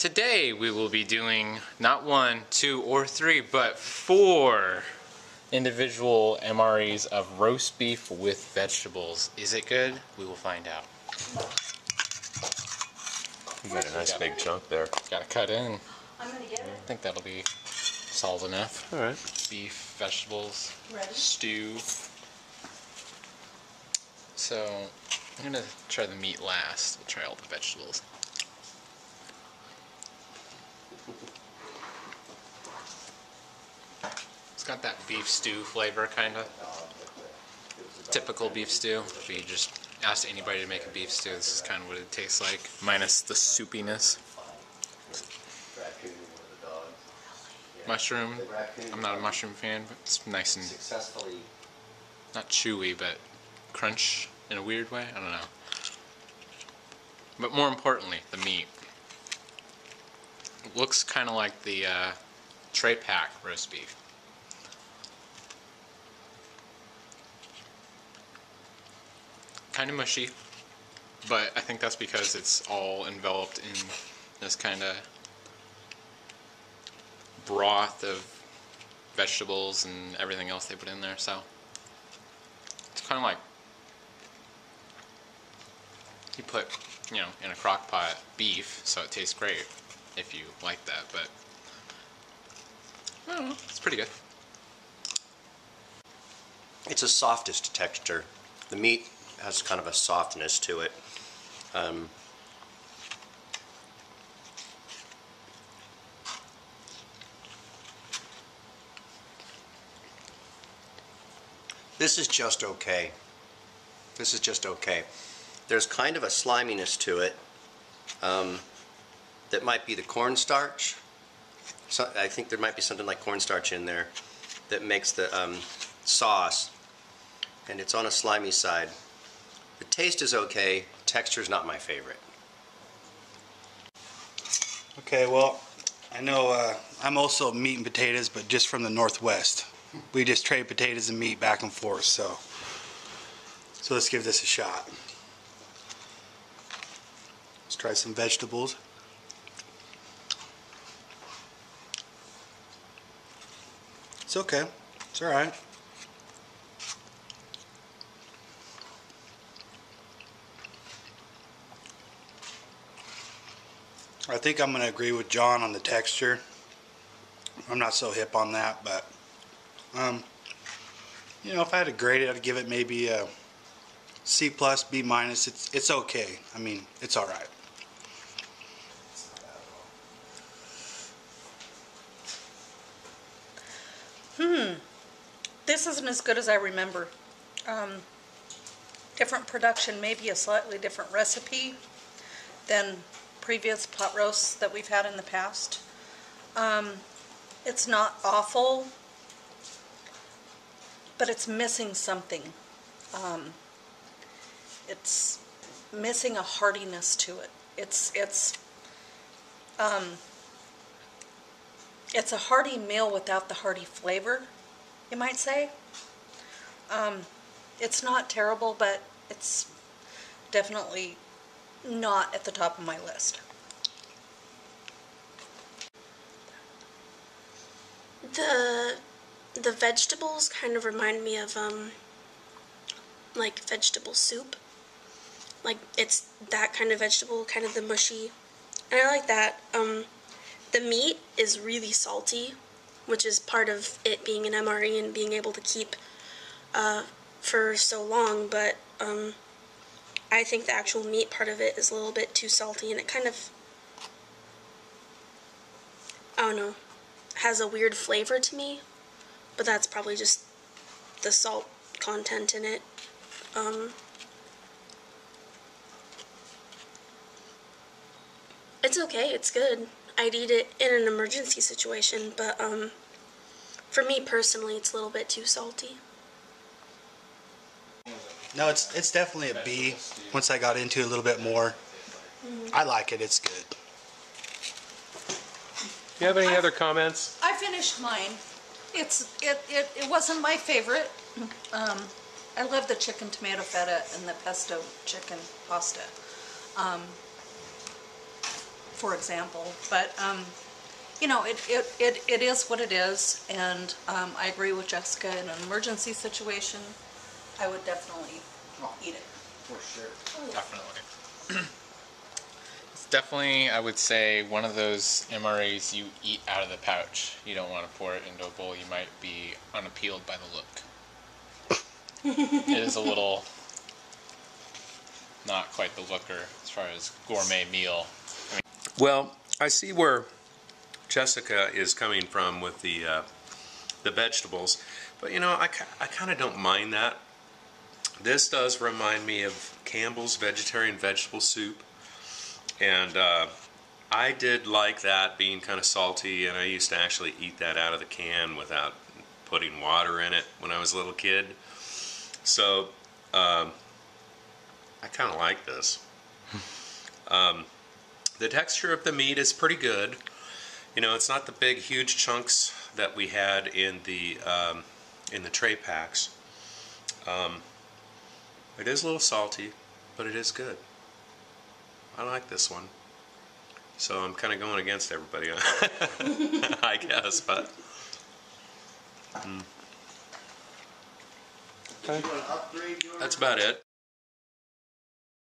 Today we will be doing not 1, 2, or 3, but 4 individual MREs of roast beef with vegetables. Is it good? We will find out. You got a nice big chunk there. Gotta cut in. I'm gonna get it. I think that'll be solid enough. Alright. Beef, vegetables, Ready? stew. So, I'm gonna try the meat last. We'll try all the vegetables. It's got that beef stew flavor, kinda. Typical beef stew. If you just ask anybody to make a beef stew, this is kind of what it tastes like, minus the soupiness. Mushroom. I'm not a mushroom fan, but it's nice and not chewy, but crunch in a weird way. I don't know. But more importantly, the meat. It looks kind of like the tray pack roast beef. Kind of mushy, but I think that's because it's all enveloped in this kind of broth of vegetables and everything else they put in there. So it's kind of like you put, you know, in a crock pot beef, so it tastes great if you like that, but I don't know, it's pretty good. It's a softest texture. The meat has kind of a softness to it. This is just okay. This is just okay. There's kind of a sliminess to it that might be the cornstarch. So I think there might be something like cornstarch in there that makes the sauce, and it's on a slimy side. The taste is okay, texture is not my favorite. Okay, well, I know I'm also meat and potatoes, but just from the Northwest. We just trade potatoes and meat back and forth, so let's give this a shot. Let's try some vegetables. It's okay. It's alright. I think I'm going to agree with John on the texture. I'm not so hip on that, but you know, if I had to grade it, I'd give it maybe a C+, B-. It's okay. I mean, it's all right. This isn't as good as I remember. Different production, maybe a slightly different recipe than previous pot roasts that we've had in the past. It's not awful, but it's missing something. It's missing a heartiness to it. It's a hearty meal without the hearty flavor, you might say. It's not terrible, but it's definitely not at the top of my list. The vegetables kind of remind me of like vegetable soup. Like it's that kind of vegetable, kind of the mushy. And I like that. The meat is really salty, which is part of it being an MRE and being able to keep for so long, but I think the actual meat part of it is a little bit too salty, and it kind of, I don't know, has a weird flavor to me, but that's probably just the salt content in it. It's okay, it's good. I'd eat it in an emergency situation, but for me personally, it's a little bit too salty. No, it's definitely a B. Once I got into it a little bit more, I like it. It's good. Do you have any other comments? I finished mine. It wasn't my favorite. I love the chicken tomato feta and the pesto chicken pasta. for example. But, you know, it is what it is, and I agree with Jessica. In an emergency situation, I would definitely eat it. For sure. Definitely. It's definitely, I would say, one of those MREs you eat out of the pouch. You don't want to pour it into a bowl. You might be unappealed by the look. It is a little, not quite the looker as far as gourmet meal. Well, I see where Jessica is coming from with the vegetables, but you know, I kind of don't mind that. This does remind me of Campbell's vegetarian vegetable soup, and I did like that being kind of salty, and I used to actually eat that out of the can without putting water in it when I was a little kid. So I kind of like this. The texture of the meat is pretty good. You know, it's not the big, huge chunks that we had in the tray packs. It is a little salty, but it is good. I like this one. So I'm kind of going against everybody, I guess, but. Okay. That's about it.